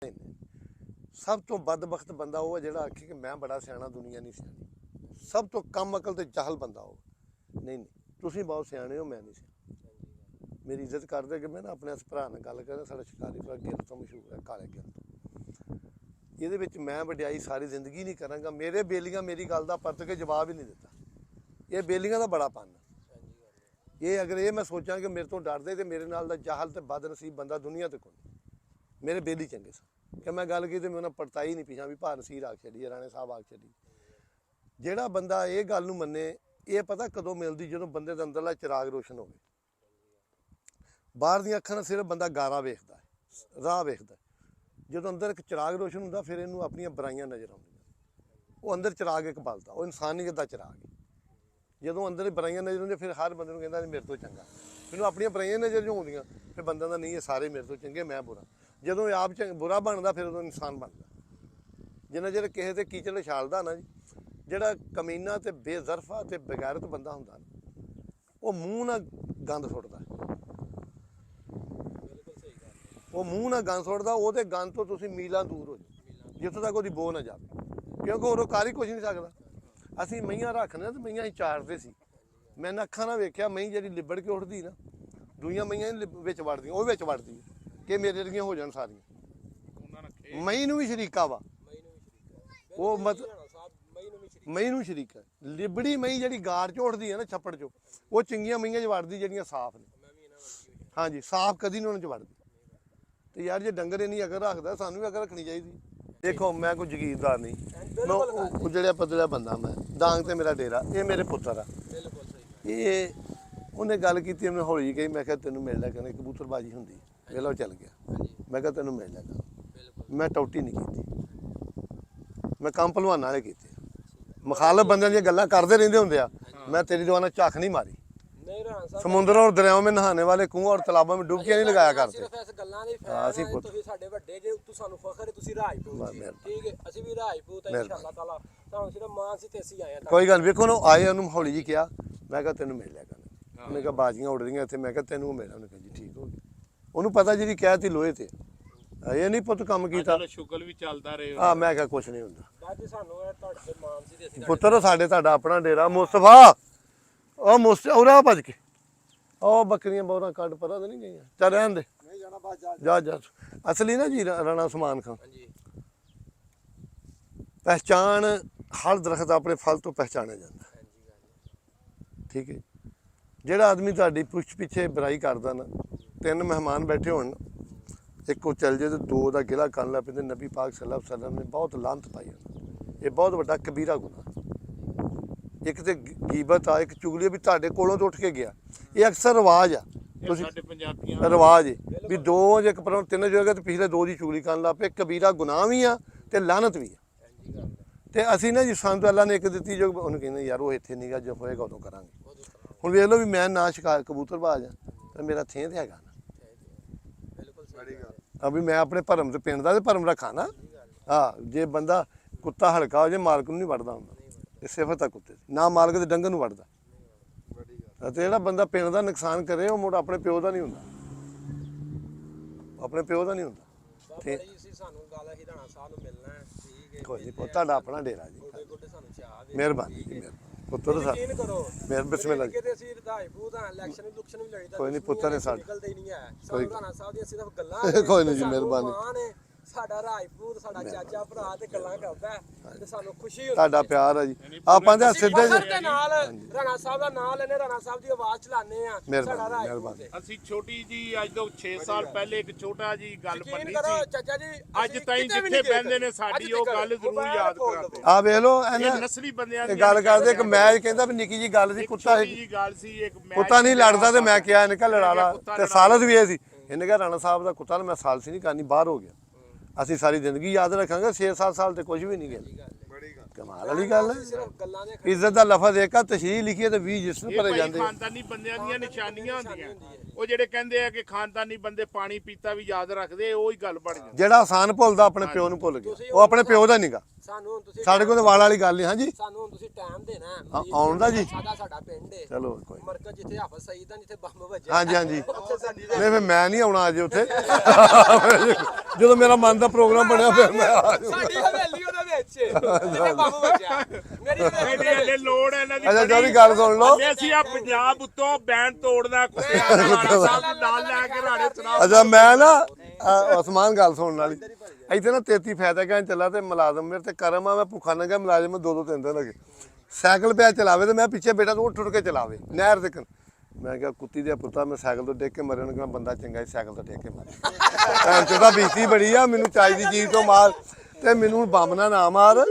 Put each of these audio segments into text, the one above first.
सब तो बदबख्त बंदा वो है जिहड़ा आखे कि मैं बड़ा सियाना दुनिया नहीं सियानी। सब तो कम अकल ते जाहल बंदा हो। नहीं तुसीं बहुत सियाने हो, मैं नहीं सियाना। मेरी इज्जत करदे कि मैं ना अपने इस भरा नाल गल करा। साडा शिकारी भरा गिल तो मशहूर है, काले गिल तो। ਇਹਦੇ ਵਿੱਚ मैं वड्याई सारी जिंदगी नहीं करांगा। मेरे बेलियां मेरी गल का परत के जवाब ही नहीं दिता। ये बेलियां का बड़ा पन ये अगर ये मैं सोचा कि मेरे तो डरदे तो मेरे नाल दा जाहल ते बदनसीब बंदा दुनिया ते कोई नहीं। मेरे बेली चंगे सन कि मैं गल की तो मैं उन्हें पड़ताई नहीं पिछा भी भार नसीर आख छड़ी, राणे साहब आख छड़ी। ਜਿਹੜਾ ਬੰਦਾ ਇਹ ਗੱਲ ਨੂੰ ਮੰਨੇ, ਇਹ ਪਤਾ ਕਦੋਂ ਮਿਲਦੀ ਜਦੋਂ ਬੰਦੇ ਦੇ ਅੰਦਰਲਾ ਚਿਰਾਗ ਰੋਸ਼ਨ ਹੋਵੇ। ਬਾਹਰ ਦੀਆਂ ਅੱਖਾਂ ਨਾਲ ਸਿਰਫ ਬੰਦਾ ਗਾਰਾ ਵੇਖਦਾ ਹੈ, ਰਾਹ ਵੇਖਦਾ। ਜਦੋਂ ਅੰਦਰ ਇੱਕ ਚਿਰਾਗ ਰੋਸ਼ਨ ਹੁੰਦਾ ਫਿਰ ਇਹਨੂੰ ਆਪਣੀਆਂ ਬੁਰਾਈਆਂ ਨਜ਼ਰ ਆਉਂਦੀਆਂ। ਉਹ ਅੰਦਰ ਚਿਰਾਗ ਇੱਕ ਬਲਦਾ, ਉਹ ਇਨਸਾਨੀਅਤ ਦਾ ਚਿਰਾਗ ਹੈ। ਜਦੋਂ ਅੰਦਰ ਬੁਰਾਈਆਂ ਨਜ਼ਰ ਆਉਂਦੀਆਂ ਫਿਰ ਹਰ ਬੰਦੇ ਨੂੰ ਕਹਿੰਦਾ ਮੇਰੇ ਤੋਂ ਚੰਗਾ। ਮੈਨੂੰ ਆਪਣੀਆਂ ਬੁਰਾਈਆਂ ਨਜ਼ਰ ਜੋ ਆਉਂਦੀਆਂ ਫਿਰ ਬੰਦਾ ਦਾ ਨਹੀਂ ਇਹ ਸਾਰੇ ਮੇਰੇ ਤੋਂ ਚੰਗੇ, ਮੈਂ ਬੁਰਾ। ਜਦੋਂ ਇਹ ਆਪ ਬੁਰਾ ਬਣਦਾ ਫਿਰ ਉਦੋਂ ਇਨਸਾਨ ਬਣਦਾ। ਜਿੰਨਾ ਚਿਰ ਕਿਸੇ ਤੇ ਕੀਚੜ ਉਛਾਲਦਾ ਨਾ ਜੀ, ਜਿਹੜਾ ਕਮੀਨਾ ਤੇ ਬੇਜ਼ਰਫਾ ਤੇ ਬਗੈਰਤ ਬੰਦਾ ਹੁੰਦਾ ਨਾ, ਉਹ ਮੂੰਹ ਨਾਲ ਗੰਦ ਸੁੱਟਦਾ। ਉਹ ਮੂੰਹ ਨਾਲ ਗੰਦ ਸੁੱਟਦਾ, ਉਹਦੇ ਗੰਦ ਤੋਂ ਤੁਸੀਂ ਮੀਲਾਂ ਦੂਰ ਹੋ ਜਾਓ, ਜਿੱਥੋਂ ਤੱਕ ਉਹਦੀ ਬੋ ਨਾ ਜਾਵੇ। ਕਿਉਂਕਿ ਉਹ ਕਰ ਹੀ ਕੁਛ ਨਹੀਂ ਸਕਦਾ। ਅਸੀਂ ਮਈਆਂ ਰੱਖਦੇ ਤੇ ਮਈਆਂ ਹੀ ਚਾਰਦੇ ਸੀ। ਮੈਂ ਅੱਖਾਂ ਨਾਲ ਵੇਖਿਆ ਮਈ ਜਿਹੜੀ ਲਿਬੜ ਕੇ ਉੱਠਦੀ ਨਾ, ਦੂਈਆਂ ਮਈਆਂ ਵਿੱਚ ਵੜਦੀਆਂ, ਉਹ ਵਿੱਚ ਵੜਦੀ ਕਿ ਮੇਰੇ ਵਰਗੀਆਂ ਹੋ ਜਾਣ ਸਾਰੀਆਂ। ਮਈ ਨੂੰ ਵੀ ਸ਼ਰੀਕਾ ਵਾ ਉਹ, ਮਤਲਬ ਮਈ ਨੂੰ ਸ਼ਰੀਕ ਹੈ। ਲਿਬੜੀ ਮਈ ਜਿਹੜੀ ਗਾਰ ਚ ਉੱਠਦੀ ਹੈ ਨਾ ਛੱਪੜ ਚੋਂ, ਉਹ ਚੰਗੀਆਂ ਮਈਆਂ ਚ ਵੜਦੀ ਜਿਹੜੀਆਂ ਸਾਫ਼ ਨੇ। ਹਾਂਜੀ, ਸਾਫ਼ ਕਦੀ ਨਹੀਂ ਉਹਨਾਂ ਚ ਵੜਦੀ। ਤੇ ਯਾਰ ਜੇ ਡੰਗਰ ਨਹੀਂ ਅਗਰ ਰੱਖਦਾ ਸਾਨੂੰ ਵੀ ਅਗਰ ਰੱਖਣੀ ਚਾਹੀਦੀ। ਦੇਖੋ ਮੈਂ ਕੋਈ ਜ਼ਗੀਰਦਾਰ ਨਹੀਂ, ਮੈਂ ਉਜੜਿਆ ਪਤਲਾ ਬੰਦਾ। ਮੈਂ ਡਾਂਗ ਤੇ ਮੇਰਾ ਡੇਰਾ, ਇਹ ਮੇਰੇ ਪੁੱਤਰ ਆ। ਇਹ ਉਹਨੇ ਗੱਲ ਕੀਤੀ, ਮੈਂ ਹੌਲੀ ਕਹੀ, ਮੈਂ ਕਿਹਾ ਤੈਨੂੰ ਮਿਲ ਲਿਆ ਕਹਿੰਦੇ ਕਬੂਤਰਬਾਜੀ ਹੁੰਦੀ। ਵੇਲਾ ਉਹ ਚੱਲ ਗਿਆ। ਮੈਂ ਕਿਹਾ ਤੈਨੂੰ ਮਿਲ ਲਿਆ। ਮੈਂ ਟੌਟੀ ਨਹੀਂ ਕੀਤੀ, ਮੈਂ ਕੰਮ ਭਲਵਾਨਾਂ ਵਾਲੇ ਕੀਤੇ। ਮੁਖਾਲਫ ਬੰਦਿਆਂ ਦੀਆਂ ਗੱਲਾਂ ਕਰਦੇ ਰਹਿੰਦੇ ਹੁੰਦੇ ਆ, मैं तेरी दीवाना चाख नहीं मारी। समुद्रों और दरियाओं में नहाने वाले कुओं और तालाबों में डुबकियां नहीं लगाया करते। कोई गल वेखो ना आए उन्होंने हौली जी किया, मैं कहा तेन मिल लिया कर। उन्हें कहा बाजियां उड़ रही इतने, मैं कहा तेन मिला। उन्हें कहा जी ठीक हो गया। उन्होंने पता जी कहती लोहे ते ये नहीं पुत काम किया। हाँ मैं क्या कुछ नहीं होंदा पुत्र। साडे तुहाडा अपना डेरा मुस्तफा, ਉਹ ਮੁਸਤ ਉਰਾ ਭੱਜ ਕੇ ਉਹ ਬੱਕਰੀਆਂ ਬੋਰਾਂ ਕੱਢ ਪਰਾਂ ਤਾਂ ਨਹੀਂ ਗਈਆਂ। ਚੱਲ ਰਹਿਣ ਦੇ, ਜਾ ਜਾ। ਅਸਲੀ ਨਾ ਜੀ ਰਾਣਾ ਉਸਮਾਨ ਖਾਨ ਪਹਿਚਾਣ ਹਰ ਦਰਖਤ ਆਪਣੇ ਫਲ ਤੋਂ ਪਹਿਚਾਣਿਆ ਜਾਂਦਾ। ਠੀਕ ਹੈ, ਜਿਹੜਾ ਆਦਮੀ ਤੁਹਾਡੀ ਪੁੱਛ ਪਿੱਛੇ ਬੁਰਾਈ ਕਰਦਾ ਨਾ, 3 ਮਹਿਮਾਨ ਬੈਠੇ ਹੋਣ, ਇੱਕ ਉਹ ਚੱਲ ਜੇ ਤੇ 2 ਦਾ ਗਿਲਾ ਕਰਨ ਲੱਗ ਪੈਂਦੇ। ਨਬੀ ਪਾਕ ਸੱਲੱਲਾਹੁ ਅਲੈहि ਵਸੱਲਮ ਨੇ ਬਹੁਤ ਲਾਨਤ ਪਾਈ ਉਹਨਾਂ। ਇਹ ਬਹੁਤ ਵੱਡਾ ਕਬੀਰਾ ਗੁਨਾਹ। ਇੱਕ ਤੇ ਗੀਬਤ ਆ, ਇੱਕ ਚੁਗਲੀ ਵੀ ਤੁਹਾਡੇ ਕੋਲੋਂ ਤੋਂ ਉੱਠ ਕੇ ਗਿਆ। ਇਹ ਅਕਸਰ ਰਿਵਾਜ ਆ, ਤੁਸੀਂ ਰਿਵਾਜ ਹੈ ਵੀ 2 ਜੇ ਇੱਕ ਪਰੋਂ 3 ਜਗ੍ਹਾ ਤੇ ਪਿਛਲੇ 2 ਦੀ ਚੁਗਲੀ ਕਰਨ ਲੱਗ ਪਏ। ਕਬੀਰਾ ਗੁਨਾਹ ਵੀ ਆ ਤੇ ਲਾਨਤ ਵੀ ਆ। ਤੇ ਅਸੀਂ ਨਾ ਜੀ ਸਾਨੂੰ ਅੱਲਾ ਨੇ ਇੱਕ ਦਿੱਤੀ ਜੋ ਉਹਨੂੰ ਕਹਿੰਦੇ ਯਾਰ ਉਹ ਇੱਥੇ ਨਹੀਂ ਗਾ, ਜੋ ਹੋਏਗਾ ਉਦੋਂ ਕਰਾਂਗੇ। ਹੁਣ ਵੇਖ ਲਓ ਵੀ ਮੈਂ ਨਾ ਸ਼ਿਕਾਰ ਕਬੂਤਰਬਾਜ਼ ਆ ਤੇ ਮੇਰਾ ਥੇਂ ਤੇ ਹੈਗਾ ਨਾ। ਵੀ ਮੈਂ ਆਪਣੇ ਭਰਮ ਤੇ ਪਿੰਡ ਦਾ ਤੇ ਭਰਮ ਰੱਖਾਂ ਨਾ। ਹਾਂ, ਜੇ ਬੰਦਾ ਕੁੱਤਾ ਹਲਕਾ ਹੋ ਜੇ ਮਾਲਕ ਨੂੰ ਨਹੀਂ ਵੜਦਾ ਹੁੰਦਾ। ਇਹ ਸਿਫਤ ਆ ਕੁੱਤੇ ਦੀ, ਨਾ ਮਾਲਕ ਦੇ ਡੰਗਰ ਨੂੰ ਵੜਦਾ। ਤੇ ਜਿਹੜਾ ਬੰਦਾ ਪਿੰਡ ਦਾ ਨੁਕਸਾਨ ਕਰੇ ਉਹ ਮੁੜ ਆਪਣੇ ਪਿਓ ਦਾ ਨਹੀਂ ਹੁੰਦਾ, ਆਪਣੇ ਪਿਓ ਦਾ ਨਹੀਂ ਹੁੰਦਾ। ਕੋਈ ਨਹੀਂ, ਤੁਹਾਡਾ ਆਪਣਾ ਡੇਰਾ ਜੀ। ਮਿਹਰਬਾਨੀ ਜੀ, ਪੁੱਤਰ ਸਾਹਿਬ ਬਿਸਮਿਲ੍ਲਾ ਜੀ। ਕੋਈ ਨਹੀਂ ਪੁੱਤਰ ਨੇ ਸਾਡੇ ਕੋਈ ਨਹੀਂ ਜੀ, ਮਿਹਰਬਾਨੀ। ਸਾਡਾ ਰਾਜਪੂਤ ਸਾਡਾ ਚਾਚਾ ਭਰਾ ਤੇ ਗੱਲਾਂ ਕਰਦਾ ਤੇ ਸਾਨੂੰ ਖੁਸ਼ੀ ਹੁੰਦੀ। ਤੁਹਾਡਾ ਪਿਆਰ ਹੈ ਜੀ। ਆਪਾਂ ਦੇ ਸਿੱਧੇ ਦੇ ਨਾਲ ਰਾਣਾ ਸਾਹਿਬ ਦਾ ਨਾਮ ਲੈਨੇ, ਰਾਣਾ ਸਾਹਿਬ ਦੀ ਆਵਾਜ਼ ਚਲਾਣੇ ਆ। ਸਾਡਾ ਰਾਜਪੂਤ ਅਸੀਂ ਛੋਟੀ ਜੀ ਅੱਜ ਤੋਂ 6 ਸਾਲ ਪਹਿਲੇ ਇੱਕ ਛੋਟਾ ਜੀ ਗੱਲ ਬਣੀ ਸੀ ਚਾਚਾ ਜੀ। ਅੱਜ ਤਾਈਂ ਜਿੱਥੇ ਬੈੰਦੇ ਨੇ ਸਾਡੀ ਉਹ ਗੱਲ ਜ਼ਰੂਰ ਯਾਦ ਕਰਾਉਂਦੇ ਆ। ਵੇਖ ਲਓ ਇਹ ਨਸਲੀ ਬੰਦਿਆਂ ਦੀ ਗੱਲ ਕਰਦੇ। ਇੱਕ ਮੈਂ ਕਹਿੰਦਾ ਵੀ ਨਿੱਕੀ ਜੀ ਗੱਲ ਸੀ, ਕੁੱਤਾ ਸੀ, ਇੱਕ ਕੁੱਤਾ ਨਹੀਂ ਲੜਦਾ ਤੇ ਮੈਂ ਕਿਹਾ ਇਹਨੇ ਕਹ ਲੜਾ ਲਾ। ਤੇ ਸਾਲਤ ਵੀ ਇਹ ਸੀ, ਇਹਨੇ ਕਿਹਾ ਰਾਣਾ ਸਾਹਿਬ ਦਾ ਕੁੱਤਾ ਮੈਂ ਸਾਲਸੀ ਨਹੀਂ ਕਰਨੀ, ਬਾਹਰ ਹੋ ਗਿਆ। ਅਸੀਂ ਸਾਰੀ ਜ਼ਿੰਦਗੀ ਯਾਦ ਰੱਖਾਂਗੇ। 6-7 ਸਾਲ ਤੇ ਕੁਝ ਵੀ ਨਹੀਂ ਗਿਆ। ਕਮਾਲ ਵਾਲੀ ਗੱਲ ਹੈ। ਇੱਜ਼ਤ ਦਾ ਲਫ਼ਜ਼ ਇੱਕ ਆ, ਤਸ਼ਰੀਹ ਲਿਖੀ ਤੇ 20 ਜਿਸਮ ਭਰੇ ਜਾਂਦੇ। ਖਾਨਦਾਨੀ ਬੰਦਿਆਂ ਦੀਆਂ ਨਿਸ਼ਾਨੀਆਂ ਹੁੰਦੀਆਂ। ਉਹ ਜਿਹੜੇ ਕਹਿੰਦੇ ਆ ਕਿ ਖਾਨਦਾਨੀ ਬੰਦੇ ਪਾਣੀ ਪੀਤਾ ਵੀ ਯਾਦ ਰੱਖਦੇ, ਉਹੀ ਗੱਲ ਬਣ ਜਾਂਦੀ। ਜਿਹੜਾ ਆਸਾਨ ਭੁੱਲਦਾ ਆਪਣੇ ਪਿਓ ਨੂੰ ਭੁੱਲ ਗਿਆ, ਉਹ ਆਪਣੇ ਪਿਓ ਦਾ ਨਹੀਂਗਾ। ਸਾਨੂੰ ਹੁਣ ਤੁਸੀਂ ਸਾਡੇ ਕੋਲ ਤਾਂ ਵਾਲ ਵਾਲੀ ਗੱਲ ਨਹੀਂ। ਹਾਂਜੀ ਸਾਨੂੰ ਹੁਣ ਤੁਸੀਂ ਟਾਈਮ ਦੇਣਾ ਆਉਣ ਦਾ ਜੀ। ਸਾਡਾ ਪਿੰਡ ਹੈ ਚਲੋ ਕੋਈ ਮਰਕਜ਼ ਜਿੱਥੇ ਹਾਫਿਜ਼ ਸਈਦ ਦਾ ਜਿੱਥੇ ਬੰਬ ਵੱਜਿਆ। ਹਾਂਜੀ ਨਹੀਂ ਫਿਰ ਮੈਂ ਨਹੀਂ ਆਉਣਾ ਅੱਜ ਉੱਥੇ। ਜਦੋਂ ਮੇਰਾ ਮਨ ਦਾ ਪ੍ਰੋਗਰਾਮ ਬਣਿਆ ਫਿਰ ਮੈਂ ਆ ਜਾਊਂਗਾ। ਸਾਡੀ ਹਵੇਲੀ ਉਹਦੇ ਵਿੱਚ ਜਿੱਥੇ ਬੰਬ ਵੱਜਿਆ ਮੇਰੀ ਹਵੇਲੀ ਇਹਦੀ ਹਲੇ ਲੋੜ ਹੈ ਇਹਨਾਂ ਦੀ ਅੱਛਾ ਜਿਹੜੀ ਗੱਲ ਸੁਣ ਲਓ। ਹਲੇ ਅਸੀਂ ਆ ਪੰਜਾਬ ਉੱਤੋਂ ਬੈਂਡ ਤੋੜਦਾ ਕੁੱਤਿਆਂ ਦਾ ਰਾਣਾ ਸਾਹਿਬ ਨੂੰ ਨਾਲ ਲੈ ਕੇ ਰਾਣੇ ਸੁਣਾਓ। ਅੱਛਾ ਮੈਂ ਨਾ ਉਸਮਾਨ ਗੱਲ ਸੁਣਨ ਵਾਲੀ ਇੱਥੇ ਨਾ 33 ਫਾਇਦਾ ਕਹਿਣ ਚੱਲਾ ਤੇ ਮੁਲਾਜ਼ਮ ਮੇਰੇ ਤੇ ਕਰਮ ਆ ਮੈਂ ਭੁੱਖਾ ਨੰਗਾ ਮੁਲਾਜ਼ਮ 2-2 ਦਿਨ ਲੱਗੇ ਸਾਈਕਲ ਪਿਆ ਚਲਾਵੇ ਤੇ ਮੈਂ ਪਿੱਛੇ ਬੇਟਾ ਤੋਂ ਉੱਠ ਕੇ ਚਲਾਵੇ ਨਹਿਰ ਤੱਕ। ਮੈਂ ਕਿਹਾ ਕੁੱਤੀ ਦੇ ਪੁੱਤਾ ਮੈਂ ਸਾਈਕਲ ਤੋਂ ਡਿੱਗ ਕੇ ਮਰੇ ਉਹਨੇ ਕਿਹਾ ਬੰਦਾ ਚੰਗਾ ਸੀ ਸਾਈਕਲ ਤੋਂ ਡਿੱਗ ਕੇ ਮਰੇ। ਭੈਣ ਚੋਦਾ ਬੀਤੀ ਬੜੀ ਆ ਮੈਨੂੰ ਚਾਈ ਦੀ ਚੀਜ਼ ਤੋਂ ਮਾਰ ਤੇ ਮੈਨੂੰ ਬੰਬ ਨਾ ਮਾਰ।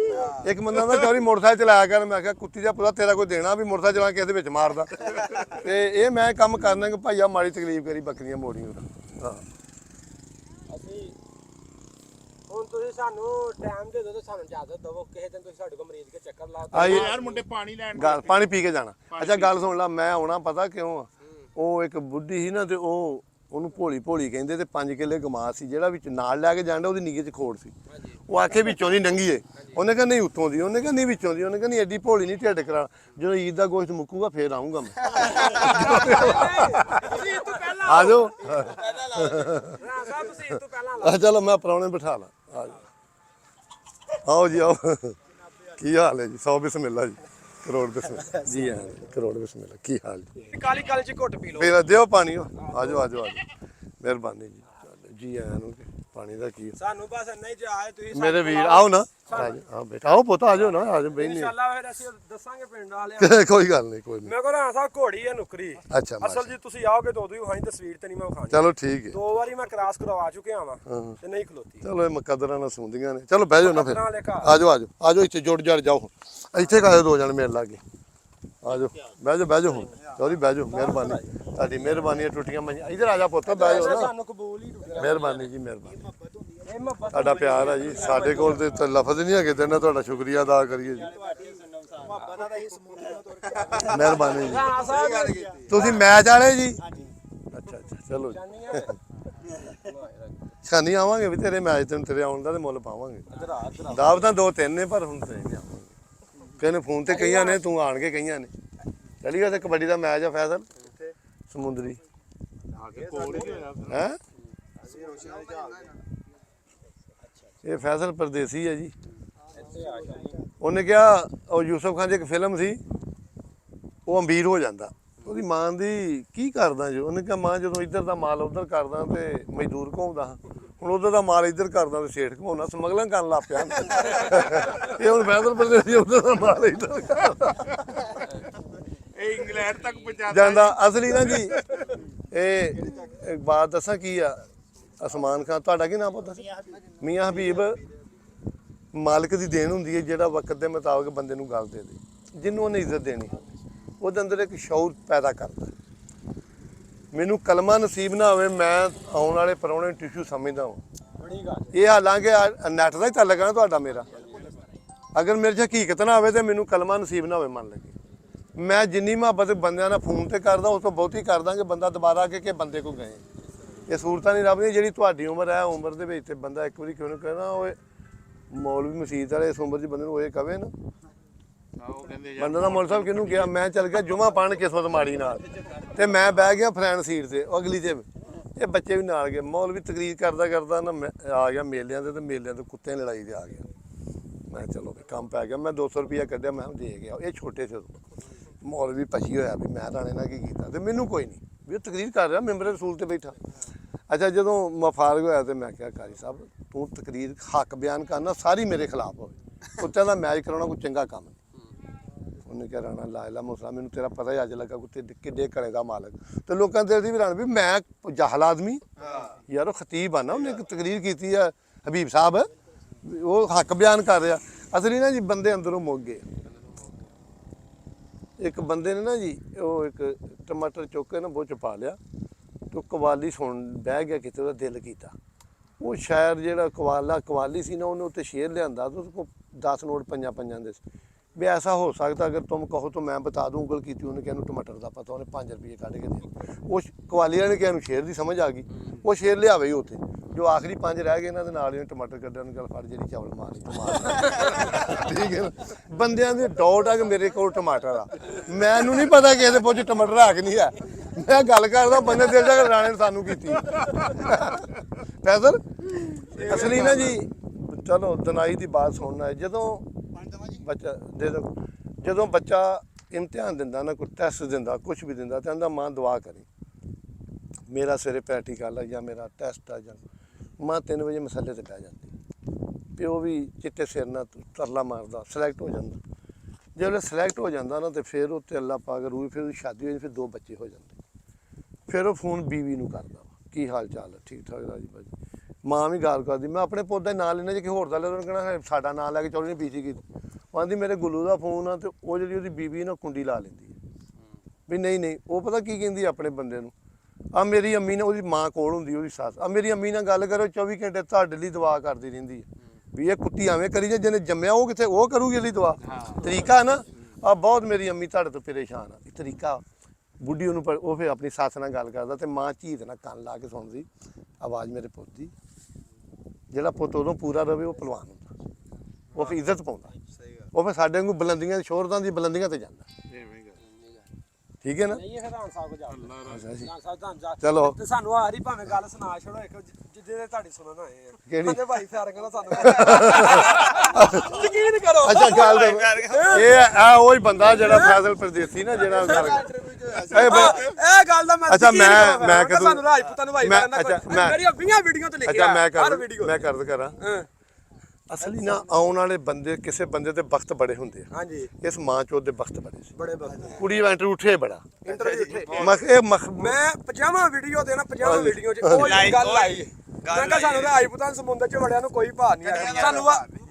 ਇੱਕ ਬੰਦਾ ਦਾ ਚੌਰੀ ਮੋਟਰਸਾਈਕਲ ਚਲਾਇਆ ਕਰ। ਮੈਂ ਕਿਹਾ ਕੁੱਤੀ ਦਾ ਪੁੱਤਾ ਤੇਰਾ ਕੋਈ ਦੇਣਾ ਵੀ ਮੋਟਰਸਾਈਕਲ ਚਲਾ ਕੇ ਇਹਦੇ ਵਿੱਚ ਮਾਰਦਾ। ਤੇ ਇਹ ਮੈਂ ਕੰਮ ਕਰਨਾ ਕਿ ਭਾਈਆ ਮਾੜੀ ਤਕਲੀਫ ਕਰੀ ਬੱਕਰੀਆਂ ਮੋੜੀਆਂ। ਹਾਂ ਅਸੀਂ ਹੁਣ ਤੁਸੀਂ ਸਾਨੂੰ ਟਾਈਮ ਦੇ ਦਿਓ ਤੇ ਸਾਨੂੰ ਇਜਾਜ਼ਤ ਦਿਓ ਕਿਸੇ ਦਿਨ ਤੁਸੀਂ ਸਾਡੇ ਕੋਲ ਮਰੀਜ਼ ਕੇ ਚੱਕਰ ਲਾਓ। ਆਈ ਯਾਰ ਮੁੰਡੇ ਪਾਣੀ ਲੈਣ ਗੱਲ ਪਾਣੀ ਪੀ ਕੇ ਜਾਣਾ। ਅੱਛਾ ਗੱਲ ਸੁਣ ਲਾ ਮੈਂ ਆਉਣਾ ਪਤਾ ਕਿਉਂ ਆ। ਉਹ ਇੱਕ ਬੁੱਢੀ ਸੀ ਨਾ ਤੇ ਉਹਨੂੰ ਭੋਲੀ ਕਹਿੰਦੇ ਤੇ 5 ਕਿੱਲੇ ਗਮਾਸ ਸੀ ਜਿਹੜਾ ਵਿੱਚ ਨਾਲ ਲੈ ਕੇ ਜਾਂਦਾ ਉਹਦੀ ਨਿੱਘੇ 'ਚ ਖੋੜ ਸੀ। ਉਹ ਆਖੇ ਵਿੱਚੋਂ ਦੀ ਨੰਗੀ ਉਹਨੇ ਕਹਿੰਦਾ ਨਹੀਂ ਉੱਤੋਂ ਦੀ ਉਹਨੇ ਕਹਿੰਦਾ ਨਹੀਂ ਵਿੱਚੋਂ ਦੀ ਉਹਨੇ ਕਹਿੰਦੀ ਐਡੀ ਭੋਲੀ ਨਹੀਂ ਢਿੱਡ ਕਰਾ ਜਦੋਂ ਈਦ ਦਾ ਗੋਸ਼ਤ ਮੁੱਕੂਗਾ ਫੇਰ ਆਉਂਗਾ ਮੈਂ। ਆ ਜਾਓ ਤੁਸੀਂ ਇਸ ਤੋਂ ਪਹਿਲਾਂ ਚਲੋ ਮੈਂ ਪ੍ਰਾਹੁਣੇ ਬਿਠਾ ਲਾਂ ਆ ਜਾਓ। ਆਓ ਜੀ ਆਓ ਕੀ ਹਾਲ ਹੈ ਜੀ 100 ਬਿਸਮਿਲ੍ਲਾ ਜੀ ਕਰੋੜ ਬਿਸਮਿਲ੍ਲਾ ਜੀ। ਹਾਂ ਕਰੋੜ ਬਿਸਮਿਲ੍ਲਾ ਕੀ ਹਾਲ ਜੀ। ਕਾਲੀ ਕਾਲੀ ਚ ਘੁੱਟ ਪੀ ਲਓ ਫੇਰ ਦਿਓ ਪਾਣੀ ਆ ਜਾਓ ਮਿਹਰਬਾਨੀ ਜੀ। ਚੱਲ ਜੀ ਆਇਆਂ ਨੂੰ ਪਾਣੀ ਦਾ ਕੀ ਸਾਨੂੰ ਬਸ ਨਹੀਂ ਜਾਏ ਤੁਸੀਂ ਮੇਰੇ ਵੀਰ ਆਓ ਨਾ ਆਓ ਬੇਟਾ ਆਓ ਪੁੱਤ ਆ ਜਾਓ ਨਾ ਆ ਜਾਓ ਬਈ ਨਹੀਂ ਇਨਸ਼ਾਅੱਲਾ ਫਿਰ ਅਸੀਂ ਦੱਸਾਂਗੇ ਪਿੰਡ ਵਾਲਿਆਂ ਕੋਈ ਗੱਲ ਨਹੀਂ ਕੋਈ ਨਹੀਂ। ਮੇਰੇ ਕੋਲ ਰਾਂ ਸਾਹਿਬ ਘੋੜੀ ਹੈ ਨੁਕਰੀ ਅੱਛਾ ਅਸਲ ਜੀ ਤੁਸੀਂ ਆਓਗੇ ਤਾਂ ਉਦੋਂ ਹੀ ਹਾਂ ਤਸਵੀਰ ਤੇ ਨਹੀਂ ਮੈਂ ਵਿਖਾਣੀ। ਚਲੋ ਠੀਕ ਹੈ। 2 ਵਾਰੀ ਮੈਂ ਕ੍ਰਾਸ ਕਰਵਾ ਚੁੱਕਿਆ ਵਾਂ ਤੇ ਨਹੀਂ ਖਲੋਤੀ। ਚਲੋ ਇਹ ਮੁਕੱਦਰਾਂ ਨਾਲ ਸੁਣਦੀਆਂ ਨੇ। ਚਲੋ ਬਹਿ ਜਾਓ ਨਾ ਫਿਰ ਮੁਕੱਦਰਾਂ ਵਾਲੇ ਘਰ। ਆ ਜਾਓ ਇੱਥੇ ਜੁੜ ਜੜ ਜਾਓ ਇੱਥੇ ਕਾਹਦੇ 2 ਜਣ ਮੇਰੇ ਲਾਗੇ ਆ ਜਾਓ ਬਹਿ ਜਾਓ ਹੁਣ ਚੌਧਰੀ ਬਹਿ ਜਾਓ ਮਿਹਰਬਾਨੀ ਤੁਹਾਡੀ ਮਿਹਰਬਾਨੀ ਟੁੱਟੀਆਂ ਮਈਆਂ ਇੱਧਰ ਆ ਜਾ ਪੁੱਤ ਬਹਿ ਜਾਓ ਨਾ ਸਾਨੂੰ ਕਬੂਲ ਹੀ ਟੁੱਟਿਆ ਮਿਹਰਬਾਨੀ ਜੀ ਮਿਹਰਬਾਨੀ ਇਹ ਮੁਹੱਬਤ ਤੁਹਾਡਾ ਪਿਆਰ ਹੈ ਜੀ ਸਾਡੇ ਕੋਲ ਤੇ ਲਫ਼ਜ਼ ਨਹੀਂ ਹੈਗੇ ਤੇ ਨਾ ਤੁਹਾਡਾ ਸ਼ੁਕਰੀਆ ਅਦਾ ਕਰੀਏ ਜੀ ਮਿਹਰਬਾਨੀ ਜੀ। ਰਾਂ ਸਾਹਿਬ ਤੁਸੀਂ ਮੈਚ ਵਾਲੇ ਜੀ ਅੱਛਾ ਚਲੋ ਜੀ ਸ਼ਾਨੀ ਆਵਾਂਗੇ ਵੀ ਤੇਰੇ ਮੈਚ ਤੇ ਤੇਰੇ ਆਉਣ ਦਾ ਤੇ ਮੁੱਲ ਪਾਵਾਂਗੇ। ਦਾਵਤਾਂ 2-3 ਨੇ ਪਰ ਹੁਣ ਤੇ ਨਹੀਂ ਆਵਾਂਗੇ। ਕਹਿੰਦੇ ਫੋਨ ਤੇ ਕਈਆਂ ਨੇ ਤੂੰ ਆਣ ਕੇ ਕਈਆਂ ਨੇ ਚਲੀਏ ਤੇ ਕਬੱਡੀ ਦਾ ਮੈਚ ਆ ਫੈਸਲ ਸਮੁੰਦਰੀ ਹੈ ਇਹ ਫੈਸਲ ਪਰਦੇਸੀ ਹੈ ਜੀ। ਉਹਨੇ ਕਿਹਾ ਉਹ ਯੂਸਫ ਖਾਨ ਦੀ ਇੱਕ ਫਿਲਮ ਸੀ ਉਹ ਅਮੀਰ ਹੋ ਜਾਂਦਾ ਉਹਦੀ ਮਾਂ ਦੀ ਕੀ ਕਰਦਾ ਜੋ ਉਹਨੇ ਕਿਹਾ ਮਾਂ ਜਦੋਂ ਇੱਧਰ ਦਾ ਮਾਲ ਉੱਧਰ ਕਰਦਾ ਤੇ ਮਜ਼ਦੂਰ ਘੁੰਮਦਾ ਹੁਣ ਉੱਧਰ ਦਾ ਮਾਲ ਇੱਧਰ ਕਰਦਾ ਤੇ ਸੇਠ ਘੁੰਮਾਉਣਾ ਸਮਗਲਿੰਗ ਕਰਨ ਲੱਗ ਪਿਆ। ਇਹ ਹੁਣ ਫੈਸਲ ਪਰਦੇਸੀ ਉੱਧਰ ਦਾ ਮਾਲ ਇੱਧਰ ਕਰਦਾ ਇਹ ਇੰਗਲੈਂਡ ਤੱਕ ਪਹੁੰਚਾ ਜਾਂਦਾ ਅਸਲੀ ਨਾ ਜੀ। ਇਹ ਇੱਕ ਬਾਤ ਦੱਸਾਂ ਕੀ ਆ ਅਸਮਾਨ ਖਾਨ ਤੁਹਾਡਾ ਕੀ ਨਾਮ ਪਤਾ ਸੀ ਮੀਆਂ ਹਬੀਬ ਮਾਲਕ ਦੀ ਦੇਣ ਹੁੰਦੀ ਹੈ ਜਿਹੜਾ ਵਕਤ ਦੇ ਮੁਤਾਬਕ ਬੰਦੇ ਨੂੰ ਗੱਲ ਦੇ ਦੇ ਜਿਹਨੂੰ ਉਹਨੇ ਇੱਜ਼ਤ ਦੇਣੀ ਉਹਦੇ ਅੰਦਰ ਇੱਕ ਸ਼ੌਰ ਪੈਦਾ ਕਰਦਾ। ਮੈਨੂੰ ਕਲਮਾ ਨਸੀਬ ਨਾ ਹੋਵੇ ਮੈਂ ਆਉਣ ਵਾਲੇ ਪ੍ਰਾਹੁਣੇ ਟਿਸ਼ੂ ਸਮਝਦਾ ਹਾਂ। ਇਹ ਹਾਲਾਂਕਿ ਨੈਟ ਦਾ ਹੀ ਤਾਲੁਕ ਹੈ ਤੁਹਾਡਾ ਮੇਰਾ ਅਗਰ ਮੇਰੇ 'ਚ ਹਕੀਕਤ ਨਾ ਹੋਵੇ ਤੇ ਮੈਨੂੰ ਕਲਮਾ ਨਸੀਬ ਨਾ ਹੋਵੇ ਮੰਨ ਲਗੇ ਮੈਂ ਜਿੰਨੀ ਮੁਹੱਬਤ ਬੰਦਿਆਂ ਨਾਲ ਫੋਨ ਤੇ ਕਰਦਾ ਉਸ ਤੋਂ ਬਹੁਤੀ ਕਰ ਦਾਂਗੇ ਬੰਦਾ ਦੁਬਾਰਾ ਆ ਕੇ ਬੰਦੇ ਕੋ ਗਏ ਇਹ ਸੂਰਤਾਂ ਨਹੀਂ ਰੱਬ ਦੀਆਂ ਜਿਹੜੀ ਤੁਹਾਡੀ ਉਮਰ ਹੈ ਉਮਰ ਦੇ ਵਿੱਚ ਤੇ ਬੰਦਾ ਇੱਕ ਵਾਰੀ ਕਿਉਂ ਨਾ ਕਹਿਣਾ ਉਹ ਮੌਲਵੀ ਮਸੀਤ ਵਾਲੇ ਇਸ ਉਮਰ 'ਚ ਬੰਦੇ ਨੂੰ ਇਹ ਕਵੇ ਨਾ ਬੰਦਾ ਦਾ ਮੌਲਵੀ ਸਾਹਿਬ ਕਿਹਨੂੰ ਕਿਹਾ ਮੈਂ ਚੱਲ ਗਿਆ ਜੁਮਾ ਪੜ੍ਹਨ ਕਿਸਮਤ ਮਾੜੀ ਨਾਲ ਤੇ ਮੈਂ ਬਹਿ ਗਿਆ ਫਰੈਂਡ ਸੀਟ ਤੇ ਉਹ ਅਗਲੀ ਤੇ ਇਹ ਬੱਚੇ ਵੀ ਨਾਲ ਗਏ ਮੌਲਵੀ ਤਕਰੀਰ ਕਰਦਾ ਨਾ ਮੈਂ ਆ ਗਿਆ ਮੇਲਿਆਂ ਤੇ ਮੇਲਿਆਂ ਤੇ ਕੁੱਤਿਆਂ ਦੀ ਲੜਾਈ ਤੇ ਆ ਗਿਆ ਮੈਂ ਚਲੋ ਵੀ ਕੰਮ ਪੈ ਗਿਆ ਮੈਂ 200 ਰੁਪਇਆ ਕੱਢਿਆ ਮੈਂ ਦੇ ਗਿਆ ਇਹ ਛੋਟੇ ਸੀ ਮੌਲਵੀ ਭੱਜੀ ਹੋਇਆ ਵੀ ਮੈਂ ਰਾਣੇ ਨਾਲ ਕੀ ਕੀਤਾ ਤੇ ਮੈਨੂੰ ਕੋਈ ਨਹੀਂ ਵੀ ਉਹ ਤਕਰੀਰ ਕਰ ਰਿਹਾ ਮੈਂਬਰ ਰਸੂਲ ਤੇ ਬੈਠਾ। ਅੱਛਾ ਜਦੋਂ ਮੈਂ ਫਾਰਗ ਹੋਇਆ ਤੇ ਮੈਂ ਕਿਹਾ ਕਾਰੀ ਸਾਹਿਬ ਤੂੰ ਤਕਰੀਰ ਹੱਕ ਬਿਆਨ ਕਰਨਾ ਸਾਰੀ ਮੇਰੇ ਖਿਲਾਫ ਹੋਵੇ ਕੁੱਤਿਆਂ ਦਾ ਮੈਚ ਕਰਾਉਣਾ ਕੋਈ ਚੰਗਾ ਕੰਮ ਨਹੀਂ। ਉਹਨੇ ਕਿਹਾ ਰਾਣਾ ਲਾ ਇਲਾ ਮੁਸਲਾ ਮੈਨੂੰ ਤੇਰਾ ਪਤਾ ਹੀ ਅੱਜ ਲੱਗਾ ਕੁੱਤੇ ਕਿੱਡੇ ਘੜੇ ਦਾ ਮਾਲਕ ਤੇ ਲੋਕਾਂ ਦੇ ਵੀ ਰਾਣਾ ਵੀ ਮੈਂ ਜਾਹਲ ਆਦਮੀ ਯਾਰ ਉਹ ਖਤੀਬ ਆ ਨਾ ਉਹਨੇ ਇੱਕ ਤਕਰੀਰ ਕੀਤੀ ਆ ਹਬੀਬ ਸਾਹਿਬ ਉਹ ਹੱਕ ਬਿਆਨ ਕਰ ਰਿਹਾ ਅਸਲੀ ਨਾ ਜੀ ਬੰਦੇ ਅੰਦਰੋਂ ਮੁੱਕ ਗਏ। ਇੱਕ ਬੰਦੇ ਨੇ ਨਾ ਜੀ ਉਹ ਇੱਕ ਟਮਾਟਰ ਚੁੱਕ ਕੇ ਨਾ ਬੋਝ ਪਾ ਲਿਆ ਤੇ ਕਵਾਲੀ ਸੁਣ ਬਹਿ ਗਿਆ ਕਿਤੇ ਉਹਦਾ ਦਿਲ ਕੀਤਾ ਉਹ ਸ਼ਾਇਰ ਜਿਹੜਾ ਕਵਾਲੀ ਸੀ ਨਾ ਉਹਨੇ ਉੱਤੇ ਸ਼ੇਰ ਲਿਆਂਦਾ ਤਾਂ ਉਸ ਕੋ 10 ਨੋਟ ਪੰਜਾਂ ਦੇ ਸੀ ਵੀ ਐਸਾ ਹੋ ਸਕਦਾ ਅਗਰ ਤੁਮ ਕਹੋ ਤਾਂ ਮੈਂ ਬਤਾ ਦੂੰ ਉਂਗਲ ਕੀਤੀ ਉਹਨੇ ਕਿਹਾ ਨੂੰ ਟਮਾਟਰ ਦਾ ਪਤਾ ਉਹਨੇ 5 ਰੁਪਏ ਕੱਢ ਕੇ ਦੇ ਉਹ ਕਵਾਲੀ ਵਾਲੇ ਨੇ ਕਿਹਾ ਨੂੰ ਸ਼ੇਰ ਦੀ ਸਮਝ ਆ ਗਈ ਉਹ ਸ਼ੇਰ ਲਿਆਵੇ ਉੱਥੇ ਜੋ ਆਖਰੀ 5 ਰਹਿ ਗਏ ਇਹਨਾਂ ਦੇ ਨਾਲ ਹੀ ਟਮਾਟਰ ਕੱਢਿਆ ਉਹਨੂੰ ਗੱਲ ਫੜ ਜਿਹੜੀ ਚਾਵਲ ਮਾਰ ਠੀਕ ਹੈ ਨਾ ਬੰਦਿਆਂ ਦੇ ਡਾਊਟ ਆ ਕਿ ਮੇਰੇ ਕੋਲ ਟਮਾਟਰ ਆ ਮੈਨੂੰ ਨਹੀਂ ਪਤਾ ਕਿ ਇਹਦੇ ਪੁੱਛ ਟਮਾਟਰ ਆ ਕਿ ਨਹੀਂ ਆ ਮੈਂ ਗੱਲ ਕਰਦਾ ਬੰਦੇ ਦਿਲ ਜਾ ਕੇ ਰਾਣੇ ਨੇ ਸਾਨੂੰ ਕੀਤੀ ਫੈਜ਼ਲ ਅਸਲੀ ਨਾ ਜੀ ਚਲੋ ਦਨਾਈ ਦੀ ਬਾਤ ਸੁਣਨਾ ਹੈ ਜਦੋਂ ਬੱਚਾ ਇਮਤਿਹਾਨ ਦਿੰਦਾ ਨਾ ਕੋਈ ਟੈਸਟ ਦਿੰਦਾ ਕੁਝ ਵੀ ਦਿੰਦਾ ਤੇ ਕਹਿੰਦਾ ਮਾਂ ਦੁਆ ਕਰੀ ਮੇਰਾ ਸਵੇਰੇ ਪ੍ਰੈਕਟੀਕਲ ਆ ਜਾਂ ਮੇਰਾ ਟੈਸਟ ਆ ਜਾਂ ਮਾਂ 3 ਵਜੇ ਮਸੱਲੇ ਤੇ ਬਹਿ ਜਾਂਦੀ ਪਿਓ ਵੀ ਚਿੱਟੇ ਸਿਰ ਨਾਲ ਤਰਲਾ ਮਾਰਦਾ ਸਿਲੈਕਟ ਹੋ ਜਾਂਦਾ ਜਦੋਂ ਸਿਲੈਕਟ ਹੋ ਜਾਂਦਾ ਨਾ ਤੇ ਫਿਰ ਉੱਤੇ ਅੱਲਾ ਪਾਕ ਰੂਹ ਫਿਰ ਉਹਦੀ ਸ਼ਾਦੀ ਹੋ ਜਾਂਦੀ ਫਿਰ 2 ਬੱਚੇ ਹੋ ਜਾਂਦੇ ਫਿਰ ਉਹ ਫੋਨ ਬੀਵੀ ਨੂੰ ਕਰਦਾ ਕੀ ਹਾਲ ਚਾਲ ਹੈ ਠੀਕ ਠਾਕ ਰਾਜੀ ਬਾਜੀ ਮਾਂ ਵੀ ਗੱਲ ਕਰਦੀ ਮੈਂ ਆਪਣੇ ਪੁੱਤ ਦਾ ਨਾਂ ਲੈਣਾ ਜੇ ਕਿਸੇ ਹੋਰ ਦਾ ਲੈ ਉਹਨੂੰ ਕਹਿਣਾ ਸਾਡਾ ਨਾਂ ਲੈ ਕੇ ਚੌੜੀ ਨੇ ਬੀਜੀ ਕੀਤੀ ਉਹ ਆਂਦੀ ਮੇਰੇ ਗੁੱਲੂ ਦਾ ਫੋਨ ਆ ਤੇ ਉਹ ਜਿਹੜੀ ਉਹਦੀ ਬੀਬੀ ਨਾ ਕੁੰਡੀ ਲਾ ਲੈਂਦੀ ਵੀ ਨਹੀਂ ਉਹ ਪਤਾ ਕੀ ਕਹਿੰਦੀ ਆਪਣੇ ਬੰਦੇ ਨੂੰ ਆ ਮੇਰੀ ਅੰਮੀ ਨੇ ਉਹਦੀ ਮਾਂ ਕੋਲ ਹੁੰਦੀ ਉਹਦੀ ਸੱਸ ਆ ਮੇਰੀ ਅੰਮੀ ਨਾਲ ਗੱਲ ਕਰੋ 24 ਘੰਟੇ ਤੁਹਾਡੇ ਲਈ ਦੁਆ ਕਰਦੀ ਰਹਿੰਦੀ ਹੈ ਵੀ ਇਹ ਕੁੱਤੀ ਐਵੇਂ ਕਰੀ ਜੇ ਜਿਹਨੇ ਜੰਮਿਆ ਉਹ ਕਿੱਥੇ ਉਹ ਕਰੂਗੀ ਇਹਦੀ ਦੁਆ ਤਰੀਕਾ ਨਾ ਆ ਬਹੁਤ ਮੇਰੀ ਅੰਮੀ ਤੁਹਾਡੇ ਤੋਂ ਪਰੇਸ਼ਾਨ ਆ ਇਹ ਤਰੀਕਾ ਬੁੱਢੀ ਉਹਨੂੰ ਉਹ ਫਿਰ ਆਪਣੀ ਸੱਸ ਨਾਲ ਗੱਲ ਕਰਦਾ ਤੇ ਮਾਂ ਝੀਤ ਨਾਲ ਕੰਨ ਲਾ ਕੇ ਸੁਣਦੀ ਆਵਾਜ਼ ਮੇਰੇ ਪੁੱਤ ਦੀ ਜਿਹੜਾ ਪੁੱਤ ਉਦੋਂ ਪੂਰਾ ਰਵੇ ਉਹ ਪਹਿਲਵਾਨ ਹੁੰਦਾ ਉਹ ਫਿਰ ਇੱਜ਼ਤ ਪਾਉਂਦਾ ਉਹ ਫਿਰ ਸਾਡੇ ਵਾਂਗੂ ਬੁਲੰਦੀਆਂ ਸ਼ੋਹਰਤਾਂ ਦੀ ਬੁਲੰਦੀਆਂ ਤੇ ਜਾਂਦਾ ਠੀਕ ਹੈ ਨਾ ਚਲੋ ਤੇ ਸਾਨੂੰ ਆ ਰਹੀ ਭਾਵੇਂ ਗੱਲ ਸੁਣਾ ਛੜੋ ਇੱਕ ਜਿੱਦੇ ਦੇ ਤੁਹਾਡੀ ਸੁਣਨ ਆਏ ਆ ਕਿਹੜੀ ਭਾਈ ਫੈਰ ਕਹਿੰਦਾ ਸਾਨੂੰ ਯਕੀਨ ਕਰੋ ਅੱਛਾ ਗੱਲ ਇਹ ਆ ਉਹ ਹੀ ਬੰਦਾ ਜਿਹੜਾ ਫੈਜ਼ਲ ਪਰਦੇਸੀ ਨਾ ਜਿਹੜਾ ਇਹ ਗੱਲ ਦਾ ਮੈਂ ਅੱਛਾ ਮੈਂ ਕਦੋਂ ਸਾਨੂੰ ਰਾਜਪੂਤਾਂ ਨੂੰ ਭਾਈ ਮੇਰੀਆਂ 20 ਵੀਡੀਓ ਤੇ ਲਿਖਿਆ ਅੱਛਾ ਮੈਂ ਕਰਦ ਕਰਾਂ ਅਸਲੀ ਨਾ ਆਉਣ ਵਾਲੇ ਬੰਦੇ ਕਿਸੇ ਬੰਦੇ ਦੇ ਵਕਤ ਬੜੇ ਹੁੰਦੇ ਆ ਹਾਂਜੀ ਇਸ ਮਾਂ ਚੋਦ ਦੇ ਵਕਤ ਬੜੇ ਸੀ ਬੜੇ ਵਕਤ ਕੁੜੀ ਇੰਟਰਵਿਊ ਉੱਠੇ ਬੜਾ ਮੈਂ 50ਵਾਂ ਵੀਡੀਓ ਦੇ ਨਾ 50ਵਾਂ ਵੀਡੀਓ 'ਚ ਕੋਈ ਗੱਲ ਆਈ ਮੈਂ ਕਿਹਾ ਸਾਨੂੰ ਰਾਜਪੂਤਾਂ ਸਮੁੰਦਰ 'ਚ ਵੜਿਆ ਨੂੰ ਕੋਈ ਭਾਰ ਨਹੀਂ ਆਇਆ ਸਾਨੂੰ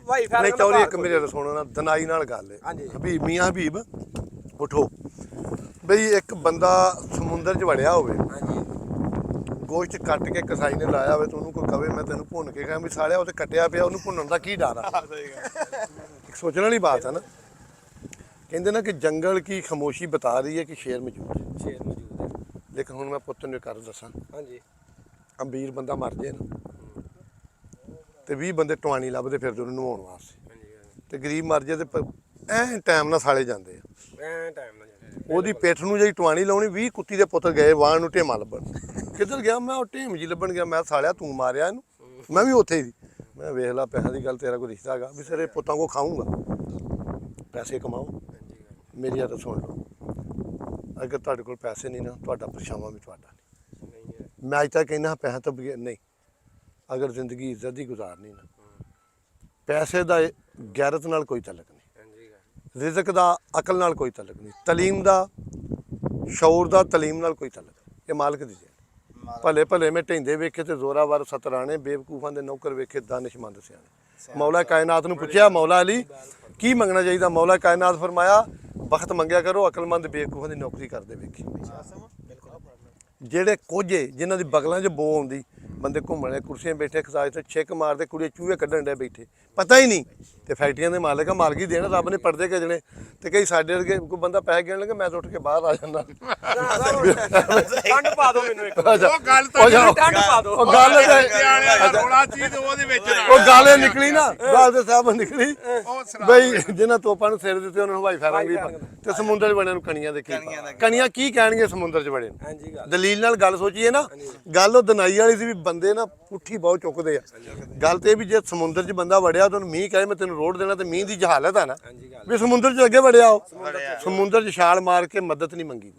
ਭਾਈ ਫੈਰ ਨਹੀਂ ਚੌਰੀ ਇੱਕ ਮੇਰੇ ਸੁਣੋ ਨਾ ਦਨਾਈ ਨਾਲ ਗੱਲ ਹੈ ਹਾਂਜੀ ਹਬੀਬ ਮੀਆਂ ਹਬੀਬ ਉਠੋ ਬਈ ਇੱਕ ਬੰਦਾ ਸਮੁੰਦਰ 'ਚ ਵੜਿਆ ਹੋਵੇ ਹਾਂਜੀ ਗੋਸ਼ਤ ਕੱਟ ਕੇ ਕਸਾਈ ਨੇ ਲਾਇਆ ਹੋਵੇ ਤਾਂ ਉਹਨੂੰ ਕੋਈ ਕਵੇ ਮੈਂ ਤੈਨੂੰ ਭੁੰਨ ਕੇ ਖਾਂ ਵੀ ਸਾਲਿਆ ਉਹ ਤੇ ਕੱਟਿਆ ਪਿਆ ਉਹਨੂੰ ਭੁੰਨਣ ਦਾ ਕੀ ਡਰ ਆ ਇੱਕ ਸੋਚਣ ਵਾਲੀ ਬਾਤ ਹੈ ਨਾ ਕਹਿੰਦੇ ਨਾ ਕਿ ਜੰਗਲ ਕੀ ਖਾਮੋਸ਼ੀ ਬਤਾ ਰਹੀ ਹੈ ਕਿ ਸ਼ੇਰ ਮੌਜੂਦ ਹੈ ਸ਼ੇਰ ਮੌਜੂਦ ਹੈ ਲੇਕਿਨ ਹੁਣ ਮੈਂ ਪੁੱਤ ਨੂੰ ਕਰ ਦੱਸਾਂ ਹਾਂਜੀ ਅਮੀਰ ਬੰਦਾ ਮਰ ਜੇ ਨਾ ਤੇ 20 ਬੰਦੇ ਟਵਾਣੀ ਲੱਭਦੇ ਫਿਰਦੇ ਉਹਨੂੰ ਨਵਾਉਣ ਵਾਸਤੇ ਤੇ ਗਰੀਬ ਮਰ ਜੇ ਤੇ ਐ ਟਾਈਮ ਨਾਲ ਸਾਲੇ ਜਾਂਦੇ ਆ ਐ ਟਾਈਮ ਨਾਲ ਉਹਦੀ ਪਿੱਠ ਨੂੰ ਜਿਹੜੀ ਟਵਾਣੀ ਲਾਉਣੀ 20 ਕੁੱਤੀ ਦੇ ਪੁੱਤਰ ਗਏ ਵਾਣ ਨੂੰ ਢੇਮਾ ਲੱਭਣ ਕਿੱਧਰ ਗਿਆ ਮੈਂ ਉਹ ਢੇਮ ਜੀ ਲੱਭਣ ਗਿਆ ਮੈਂ ਸਾਲਿਆ ਤੂੰ ਮਾਰਿਆ ਇਹਨੂੰ ਮੈਂ ਵੀ ਉੱਥੇ ਹੀ ਮੈਂ ਵੇਖ ਲਾ ਪੈਸਿਆਂ ਦੀ ਗੱਲ ਤੇਰਾ ਕੋਈ ਰਿਸ਼ਤਾ ਹੈਗਾ ਵੀ ਸਿਰੇ ਪੁੱਤਾਂ ਕੋ ਖਾਊਂਗਾ ਪੈਸੇ ਕਮਾਓ ਮੇਰੀ ਗੱਲ ਸੁਣ ਲਓ ਅਗਰ ਤੁਹਾਡੇ ਕੋਲ ਪੈਸੇ ਨਹੀਂ ਨਾ ਤੁਹਾਡਾ ਪਰਛਾਵਾਂ ਵੀ ਤੁਹਾਡਾ ਨਹੀਂ ਮੈਂ ਅੱਜ ਤੱਕ ਕਹਿੰਦਾ ਪੈਸਾ ਤੋਂ ਬਗੈਰ ਨਹੀਂ ਅਗਰ ਜ਼ਿੰਦਗੀ ਇੱਜ਼ਤ ਦੀ ਗੁਜ਼ਾਰਨੀ ਨਾ ਪੈਸੇ ਦਾ ਗੈਰਤ ਨਾਲ ਕੋਈ ਤਲਕ ਨਹੀਂ ਰਿਜ਼ਕ ਦਾ ਅਕਲ ਨਾਲ ਕੋਈ ਤਲਕ ਨਹੀਂ ਤਲੀਮ ਦਾ ਸ਼ੌਰ ਦਾ ਤਲੀਮ ਨਾਲ ਕੋਈ ਤਲਕ ਨਹੀਂ ਇਹ ਮਾਲਕ ਦੀ ਜਿੱਤ ਭਲੇ ਭਲੇ ਮੈਂ ਢੈਂਦੇ ਵੇਖੇ ਤੇ ਜ਼ੋਰਾਵਰ ਸਤਰਾਣੇ ਬੇਵਕੂਫਾਂ ਦੇ ਨੌਕਰ ਵੇਖੇ ਦਾਨਿਸ਼ਮੰਦ ਸਿਆਣੇ ਮੌਲਾ ਕਾਇਨਾਤ ਨੂੰ ਪੁੱਛਿਆ ਮੌਲਾ ਅਲੀ ਕੀ ਮੰਗਣਾ ਚਾਹੀਦਾ ਮੌਲਾ ਕਾਇਨਾਤ ਫਰਮਾਇਆ ਵਕਤ ਮੰਗਿਆ ਕਰੋ ਅਕਲਮੰਦ ਬੇਵਕੂਫਾਂ ਦੀ ਨੌਕਰੀ ਕਰਦੇ ਵੇਖੀ ਜਿਹੜੇ ਕੋਝੇ ਜਿਨ੍ਹਾਂ ਦੀ ਬਗਲਾਂ 'ਚ ਬੋ ਆਉਂਦੀ ਬੰਦੇ ਘੁੰਮਣੇ ਕੁਰਸੀਆਂ ਬੈਠੇ ਖਸਾਜ ਤੇ ਛਿੱਕ ਮਾਰਦੇ ਕੁੜੀਆਂ ਚੂਹੇ ਕੱਢਣ ਡੇ ਬੈਠੇ ਪਤਾ ਹੀ ਨਹੀਂ ਤੇ ਫੈਕਟਰੀਆਂ ਦੇ ਮਾਲਕ ਆ ਮਾਲਕੀ ਦੇਣ ਰੱਬ ਨੇ ਪਰਦੇ ਕੱਢਣੇ ਤੇ ਕਈ ਸਾਡੇ ਵਰਗੇ ਕੋਈ ਬੰਦਾ ਪੈਸੇ ਗਿਣ ਲਗੇ ਮੈਂ ਤਾਂ ਉੱਠ ਕੇ ਬਾਹਰ ਆ ਜਾਂਦਾ ਠੰਡ ਪਾ ਦਿਓ ਮੈਨੂੰ ਇੱਕ ਉਹ ਗੱਲ ਤਾਂ ਠੰਡ ਪਾ ਦਿਓ ਉਹ ਗੱਲ ਰੋਲਾ ਚੀਜ਼ ਉਹਦੇ ਵਿੱਚ ਉਹ ਗੱਲ ਨਿਕਲੀ ਨਾ ਗੱਲ ਤੇ ਸਾਹਿਬ ਨਿਕਲੀ ਉਹ ਬਈ ਜਿਹਨਾਂ ਤੋਪਾਂ ਨੂੰ ਸਿਰ ਦਿੱਤੇ ਉਹਨਾਂ ਨੂੰ ਹਵਾਈ ਫਾਇਰਿੰਗ ਵੀ ਤੇ ਸਮੁੰਦਰ 'ਚ ਬੜਿਆਂ ਨੂੰ ਕਣੀਆਂ ਦੇ ਕੀ ਕਣੀਆਂ ਕੀ ਕਹਿਣਗੇ ਸਮੁੰਦਰ 'ਚ ਬੜੇ ਹਾਂਜੀ ਦਲੀਲ ਨਾਲ ਗੱਲ ਸੋਚੀਏ ਨਾ ਗੱਲ ਉਹ ਦਨਾਈ ਵਾਲੀ ਸੀ ਵੀ ਬੰਦੇ ਨਾ ਪੁੱਠੀ ਬਹੁਤ ਚੁੱਕਦੇ ਆ ਗੱਲ ਤੇ ਵੀ ਜੇ ਸਮੁੰਦਰ 'ਚ ਬੰਦਾ ਵੜਿਆ ਤਾਂ ਉਹਨੂੰ ਮੀਂਹ ਕਹੇ ਮੈਂ ਤੈਨੂੰ ਰੋੜ ਦੇਣਾ ਤੇ ਮੀਂਹ ਦੀ ਜਹਾਲਤ ਆ ਨਾ ਵੀ ਸਮੁੰਦਰ 'ਚ ਅੱਗੇ ਵੜਿਆ ਉਹ ਸਮੁੰਦਰ 'ਚ ਛਾਲ ਮਾਰ ਕੇ ਮਦਦ ਨਹੀਂ ਮੰਗੀ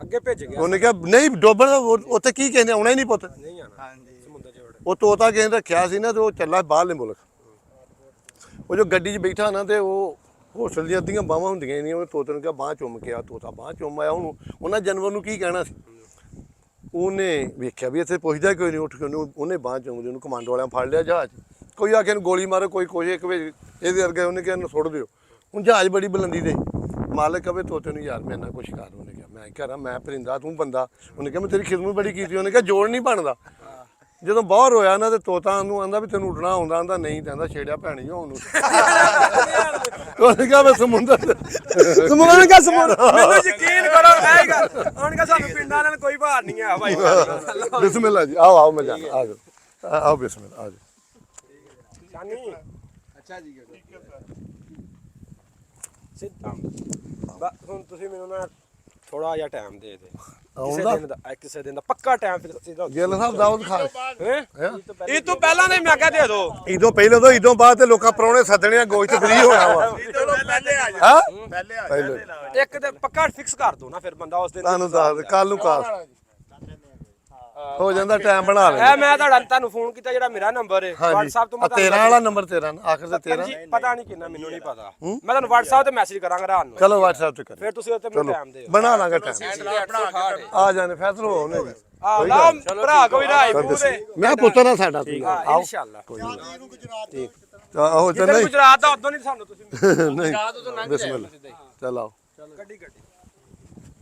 ਅੱਗੇ ਭੇਜ ਗਿਆ ਉਹਨੇ ਕਿਹਾ ਨਹੀਂ ਡੋਬਣ ਉੱਥੇ ਕੀ ਕਹਿੰਦੇ ਆਉਣਾ ਹੀ ਨਹੀਂ ਪੁੱਤ ਨਹੀਂ ਆਣਾ ਹਾਂਜੀ ਸਮੁੰਦਰ 'ਚ ਵੜੇ ਉਹ ਤੋਤਾ ਕਿਸੇ ਨੇ ਰੱਖਿਆ ਸੀ ਨਾ ਤੇ ਉਹ ਚੱਲਾ ਬਾਹਰਲੇ ਮੁਲਕ ਉਹ ਜੋ ਗੱਡੀ 'ਚ ਬੈਠਾ ਨਾ ਤੇ ਉਹ ਹੋਸਲ ਦੀਆਂ ਅੱਧੀਆਂ ਬਾਹਾਂ ਹੁੰਦੀਆਂ ਨਹੀਂ ਉਹ ਤੋਤੇ ਨੂੰ ਕਿਹਾ ਬਾਂਹ ਚੁੰਮ ਕੇ ਆ ਤੋਤਾ ਬਾਂਹ ਚੁੰਮ ਆਇਆ ਉਹਨੂੰ ਉਹਨਾਂ ਜਾਨਵਰ ਨੂੰ ਕੀ ਕਹਿਣਾ ਸੀ ਉਹਨੇ ਵੇਖਿਆ ਵੀ ਇੱਥੇ ਪੁੱਛਦਾ ਕੋਈ ਨਹੀਂ ਉੱਠ ਕੇ ਉਹਨੇ ਬਾਂਹ ਚੁੰਮਦੀ ਉਹਨੂੰ ਕਮਾਂਡੋ ਵਾਲਿਆਂ ਫੜ ਲਿਆ ਜਹਾਜ਼ ਕੋਈ ਆ ਕੇ ਇਹਨੂੰ ਗੋਲੀ ਮਾਰੋ ਕੋਈ ਕੋਸ਼ੇ ਇੱਕ ਵੇ ਇਹਦੇ ਵਰਗੇ ਉਹਨੇ ਕਿਹਾ ਇਹਨੂੰ ਸੁੱਟ ਦਿਓ ਹੁਣ ਜਹਾਜ਼ ਬੜੀ ਬੁਲੰਦੀ ਤੇ ਮਾਲਕ ਕਵੇ ਤੋਤੇ ਨੂੰ ਯਾਰ ਮੇਰੇ ਨਾਲ ਕੁਛ ਕਰ ਉਹਨੇ ਕਿਹਾ ਮੈਂ ਕਰਾਂ ਮੈਂ ਪਰਿੰਦਾ ਤੂੰ ਬੰਦਾ ਉਹਨੇ ਕਿਹਾ ਮੈਂ ਤੇਰੀ ਖਿਦਮਤ ਬੜੀ ਕੀਤੀ ਉਹਨੇ ਕਿਹਾ ਜੋੜ ਨਹੀਂ ਬਣਦਾ ਜਦੋਂ ਬਾਹਰ ਹੋਇਆ ਨਾ ਤੇ ਤੋਤਾ ਨੂੰ ਆਂਦਾ ਵੀ ਤੈਨੂੰ ਉੱਡਣਾ ਆਉਂਦਾ, ਆਂਦਾ ਨਹੀਂ, ਕਹਿੰਦਾ ਛੇੜਿਆ ਭੈਣੀ ਉਹਨੂੰ। ਉਹਨੇ ਕਿਹਾ ਮੈਂ ਸਮੁੰਦਰ ਸਮੂਨ ਕਾ ਸਮੂਨ ਮੈਨੂੰ ਯਕੀਨ ਕਰੋ ਇਹ ਗੱਲ ਹੁਣ ਕਾ ਸਾਨੂੰ ਪਿੰਡਾਂ ਵਾਲਿਆਂ ਨੂੰ ਕੋਈ ਭਾਰ ਨਹੀਂ ਹੈ ਭਾਈ ਬਿਸਮਿਲ੍ਲਾ ਜੀ, ਆਓ ਆਓ ਮੈਂ ਜਾਣਾ, ਆ ਜਾਓ ਆਓ ਬਿਸਮਿਲ੍ਲਾ, ਆ ਜਾਓ। ਸ਼ਾਨੀ ਅੱਛਾ ਜੀ ਸਿੱਧਾ ਹੁਣ ਤੁਸੀਂ ਮੈਨੂੰ ਨਾ ਥੋੜਾ ਜਿਹਾ ਟਾਈਮ ਦੇ ਦੇ ਕਿਸੇ ਦਿਨ ਦਾ ਪੱਕਾ ਟਾਈਮ ਫਿਕਸ ਦਾ ਗਿੱਲ ਸਾਹਿਬ ਦਾਊਦ ਖਾ ਇਹ ਤੋਂ ਪਹਿਲਾਂ ਨਹੀਂ ਮੈਂ ਕਹਿ ਦੇ ਦੋ ਇਦੋਂ ਪਹਿਲਾਂ ਤੋਂ ਇਦੋਂ ਬਾਅਦ ਤੇ ਲੋਕਾਂ ਪਰੌਣੇ ਸੱਦਣੇ ਆ, ਗੋਸ਼ਤ ਫ੍ਰੀ ਹੋਣਾ ਵਾ। ਪਹਿਲੇ ਆ ਜਾ ਹਾਂ ਪਹਿਲੇ ਆ ਪਹਿਲੇ ਇੱਕ ਤੇ ਪੱਕਾ ਫਿਕਸ ਕਰ ਦੋ ਨਾ ਫਿਰ ਬੰਦਾ ਉਸ ਦਿਨ ਤੁਹਾਨੂੰ ਦੱਸ ਕੱਲ ਨੂੰ ਕਾਲ ਹੋ ਜਾਂਦਾ, ਟਾਈਮ ਬਣਾ ਲੈ। ਇਹ ਮੈਂ ਤੁਹਾਨੂੰ ਫੋਨ ਕੀਤਾ ਜਿਹੜਾ ਮੇਰਾ ਨੰਬਰ ਹੈ WhatsApp ਤੋਂ ਮੈਂ 13 ਵਾਲਾ ਨੰਬਰ ਤੇਰਾ ਨਾ, ਆਖਰ ਤੇ 13 ਜੀ ਪਤਾ ਨਹੀਂ ਕਿੰਨਾ ਮੈਨੂੰ ਨਹੀਂ ਪਤਾ ਮੈਂ ਤੁਹਾਨੂੰ WhatsApp ਤੇ ਮੈਸੇਜ ਕਰਾਂਗਾ ਰਾਤ ਨੂੰ ਚਲੋ WhatsApp ਤੇ ਕਰ, ਫਿਰ ਤੁਸੀਂ ਉੱਤੇ ਮੈਨੂੰ ਟਾਈਮ ਦਿਓ ਬਣਾ ਲਾਂਗੇ ਟਾਈਮ, ਆ ਜਾਣੇ ਫੈਸਲਾ ਹੋਣੇ ਜੀ। ਆ ਲਾ ਭਰਾ ਕੋਈ ਰਾਈ ਪੂਰੇ ਮੈਂ ਪੁੱਤਰ ਆ ਸਾਡਾ, ਤੁਸੀਂ ਆਓ ਇਨਸ਼ਾਅੱਲਾ ਠੀਕ ਆਹੋ ਜਿੱਦਾਂ ਚੱਲ ਗੁਜਰਾਤ ਦਾ ਉਦੋਂ ਨਹੀਂ ਸਾਨੂੰ ਤੁਸੀਂ ਨਹੀਂ ਬਿਸਮਿਲ੍ਲਾ ਚੱਲ ਆਓ ਗੱਡੀ